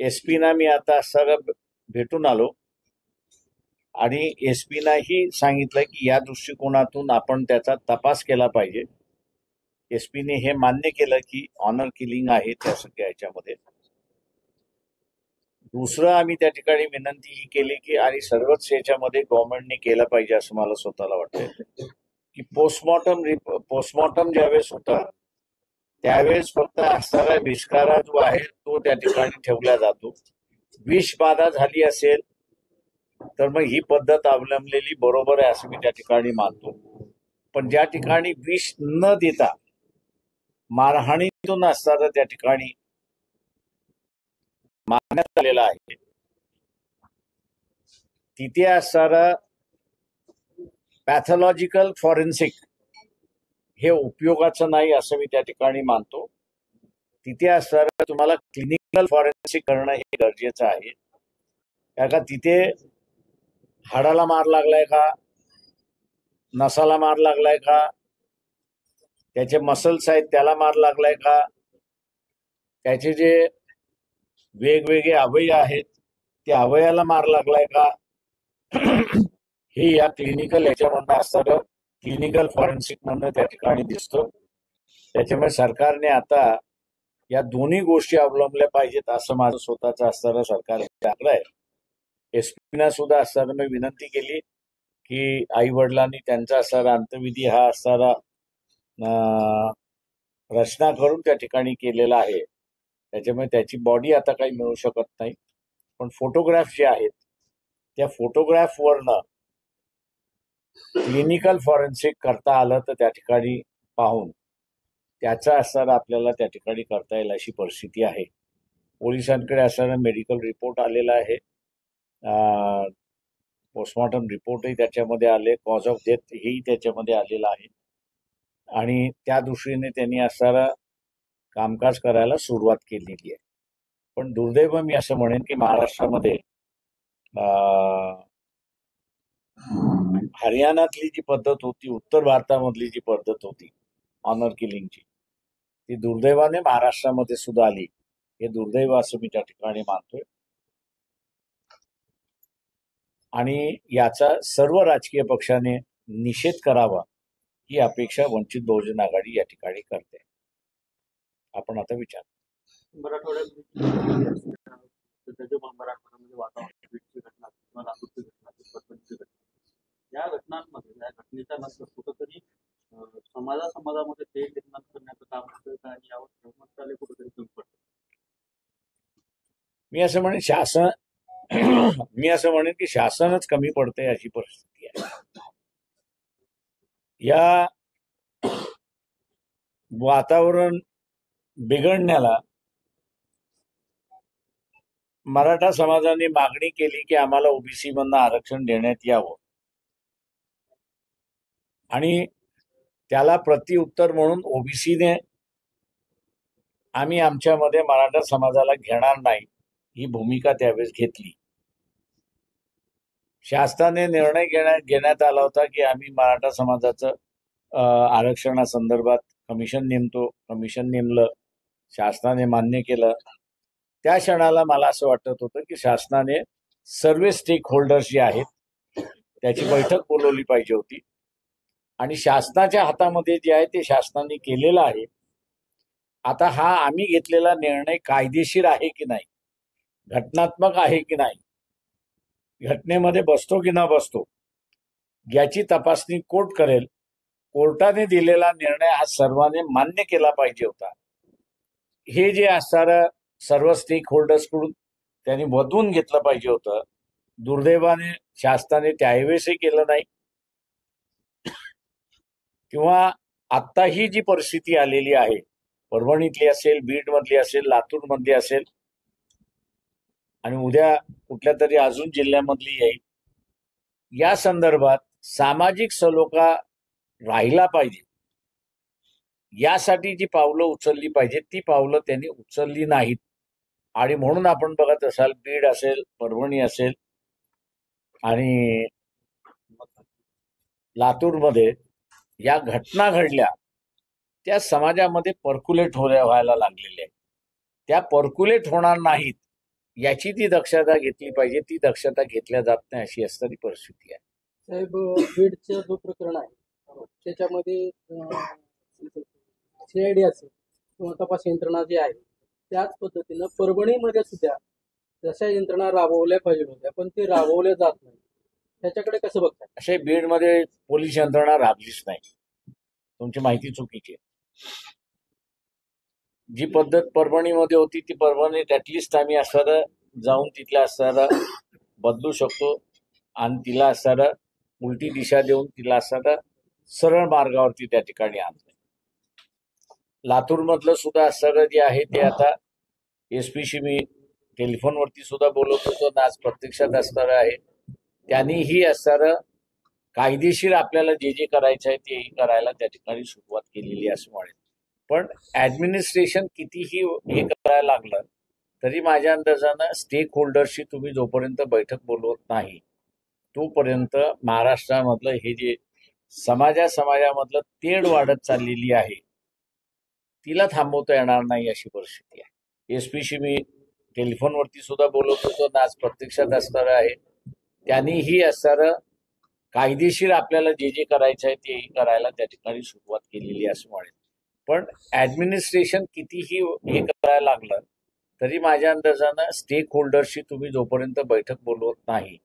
एसपीना मी आता सगळं भेटून आलो आणि एसपीनाही सांगितलं की या दृष्टिकोनातून आपण त्याचा तपास केला पाहिजे. एसपीने हे मान्य केलं की ऑनर किलिंग आहे त्या सगळ्या ह्याच्यामध्ये. दुसरं आम्ही त्या ठिकाणी विनंती ही केली की आणि सर्वच ह्याच्यामध्ये गव्हर्नमेंटने केलं पाहिजे असं मला स्वतःला वाटतंय की पोस्टमॉर्टम ज्यावेळेस होता त्यावेळेस फक्त असणारा विषकारा जो आहे तो त्या ठिकाणी ठेवला जातो. विष बाधा झाली असेल तर मग ही पद्धत अवलंबलेली बरोबर आहे असं मी त्या ठिकाणी मानतो. पण ज्या ठिकाणी विष न देता मारहाणीतून असणारा त्या ठिकाणी मारण्यात आलेला आहे तिथे असणारा पॅथॉलॉजिकल फॉरेन्सिक हे उपयोगाचं नाही असं मी त्या ठिकाणी मानतो. तिथे असणारं तुम्हाला क्लिनिकल फॉरेन्सिक करणं हे गरजेचं आहे. का तिथे हाडाला मार लागलाय का, नसाला मार लागलाय का, त्याचे मसल्स आहेत त्याला मार लागलाय का, त्याचे जे वेगवेगळे अवयव आहेत त्या अवयवाला मार लागलाय का, हे या क्लिनिकल याच्यामधनं असणारं क्लिनिकल फॉरेन्सिक मधनं त्या ठिकाणी दिसतं. त्याच्यामुळे सरकारने आता या दोन्ही गोष्टी अवलंबल्या पाहिजेत असं माझं स्वतःचं असणारं सरकार आग्रह आहे. एसपीना सुद्धा असताना मी विनंती केली की आई वडिलांनी त्यांचा असणारा अंत्यविधी हा असणारा रचना करून त्या ठिकाणी केलेला आहे. त्याच्यामुळे त्याची बॉडी आता काही मिळू शकत नाही. पण फोटोग्राफ जे आहेत त्या फोटोग्राफवरनं क्लिनिकल फॉरेन्सिक करता आलं तर त्या ठिकाणी पाहून त्याचा असणारा आपल्याला त्या ठिकाणी करता येईल अशी परिस्थिती आहे. पोलिसांकडे असणारा मेडिकल रिपोर्ट आलेला आहे. पोस्टमॉर्टम रिपोर्टही त्याच्यामध्ये आले, कॉज ऑफ डेथ हेही त्याच्यामध्ये आलेलं आहे आणि त्या दृष्टीने त्यांनी असणारा कामकाज करायला सुरुवात केलेली आहे. पण दुर्दैव मी असं म्हणेन की महाराष्ट्रामध्ये हरियाणातली जी पद्धत होती, उत्तर भारतामधली जी पद्धत होती ऑनर किलिंगची, ती दुर्दैवाने महाराष्ट्रामध्ये सुद्धा आली. हे दुर्दैव असं मी त्या ठिकाणी मानतोय आणि याचा सर्व राजकीय पक्षाने निषेध करावा ही अपेक्षा वंचित बहुजन आघाडी या ठिकाणी करते. आपण आता विचार मराठवाड्यामध्ये या घटनांमध्ये या घटनेच्या नंतर कुठंतरी समाजामध्ये ते निर्माण करण्याचं काम होतं का आणि यावर प्रमुखाने कुठेतरी कमी पडतं. मी असं म्हणेन की शासनच कमी पडते अशी परिस्थिती आहे. या वातावरण बिघडण्याला मराठा समाजाने मागणी केली की आम्हाला ओबीसी मधनं आरक्षण देण्यात यावं आणि त्याला प्रत्युत्तर म्हणून ओबीसीने आम्ही आमच्यामध्ये मराठा समाजाला घेणार नाही ही भूमिका त्यावेळेस घेतली. शासनाने निर्णय घेण्यात आला होता की आम्ही मराठा समाजाचं आरक्षणासंदर्भात कमिशन नेमतो. कमिशन नेमलं, शासनाने मान्य केलं. त्या क्षणाला मला असं वाटत होतं की शासनाने सर्व स्टेक होल्डर्स जे आहेत त्याची बैठक बोलवली पाहिजे होती आणि शासनाच्या हातामध्ये जे आहे ते शासनाने केलेलं आहे. आता हा आम्ही घेतलेला निर्णय कायदेशीर आहे की नाही, घटनात्मक आहे की नाही, घटनेमध्ये बसतो की न बसतो याची तपासणी कोर्ट करेल. कोर्टाने दिलेला निर्णय हा सर्वांनी मान्य केला पाहिजे होता. हे जे असणारं सर्व स्टेक होल्डर्सकडून त्यांनी वधवून घेतलं पाहिजे होतं. दुर्दैवाने शासनाने त्यावेळेसही केलं नाही किंवा आता ही जी परिस्थिती आलेली आहे परभणीतली असेल, बीड मधली असेल, लातूर मधली असेल आणि उद्या कुठल्या तरी अजून जिल्ह्यामधली येईल, या संदर्भात सामाजिक सलोखा राहिला पाहिजे यासाठी जी पावलं उचलली पाहिजेत ती पावलं त्यांनी उचलली नाहीत. आणि म्हणून आपण बघत असाल बीड असेल, परभणी असेल आणि लातूरमध्ये या घटना घडल्या त्या समाजामध्ये पर्क्युलेट व्हायला लागलेल्या आहेत. त्या पर्क्युलेट होणार नाहीत याची ती दक्षता घेतली पाहिजे. ती दक्षता घेतल्या जात नाही अशी असणारी परिस्थिती आहे. साहेब, बीडचं जो प्रकरण आहे त्याच्यामध्ये CID असेल किंवा तपास यंत्रणा जी आहे त्याच पद्धतीनं परभणीमध्ये सुद्धा जशा यंत्रणा राबवल्या पाहिजे होत्या पण ते राबवल्या जात नाही. त्याच्याकडे कसं बघताय? असे बीडमध्ये पोलीस यंत्रणा राबलीच नाही. तुमची माहिती चुकीची आहे. जी पद्धत परभणीमध्ये होती ती परभणीत ऍटलिस्ट आम्ही असणारं जाऊन तिथल्या असणारं बदलू शकतो आणि तिला असणारं उलटी दिशा देऊन तिला असणारं सरळ मार्गावरती त्या ठिकाणी आणलं. लातूरमधलं सुद्धा असणारं जे आहे ते आता SP मी टेलिफोनवरती सुद्धा बोलत होतो आणि आज प्रत्यक्षात असणारं आहे. त्यांनीही असणारं कायदेशीर आपल्याला जे जे करायचं आहे तेही करायला त्या ठिकाणी सुरुवात केलेली आहे असं म्हणेल. पण ऍडमिनिस्ट्रेशन कितीही हे करायला लागलं तरी माझ्या अंदाजानं स्टेक होल्डरशी तुम्ही जोपर्यंत बैठक बोलवत नाही तोपर्यंत महाराष्ट्रामधलं हे जे समाजामधलं तेढ वाढत चाललेली आहे तिला थांबवता येणार नाही अशी परिस्थिती आहे. SP मी टेलिफोनवरती सुद्धा बोलत होतो आणि आज प्रत्यक्षात असणारं आहे. त्यांनीही असणारं कायदेशीर आपल्याला जे जे करायचं आहे तेही करायला त्या ठिकाणी सुरुवात केलेली आहे असं म्हणेल. पण ऍडमिनिस्ट्रेशन कितीही हे करायला लागलं तरी माझ्या अंदाजानं स्टेक होल्डरशी तुम्ही जोपर्यंत बैठक बोलवत नाही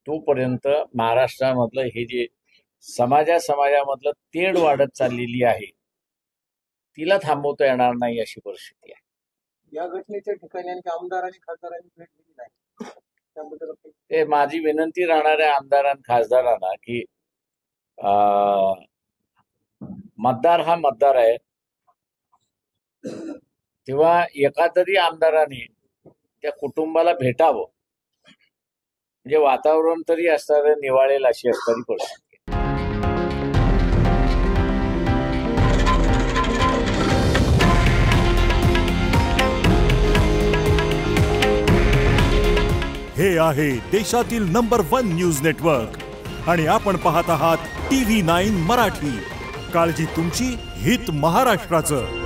तोपर्यंत महाराष्ट्रामधलं हे जे समाजामधलं तेढ वाढत चाललेली आहे तिला थांबवता येणार नाही अशी परिस्थिती आहे. या घटनेच्या ठिकाणी आणखी आमदार आणि खासदारांनी भेट दिली नाही त्याबद्दल ते माझी विनंती राहणाऱ्या आमदार आणि खासदारांना की मतदार हा मतदार आहे तेव्हा एका तरी आमदाराने त्या कुटुंबाला भेटावं म्हणजे वातावरण तरी असणारं निवाळेल अशी असणारी परिस्थिती. हे आहे देशातील नंबर 1 न्यूज नेटवर्क आणि आपण पाहत आहात TV9 मराठी. काळजी तुमची, हित महाराष्ट्राचं.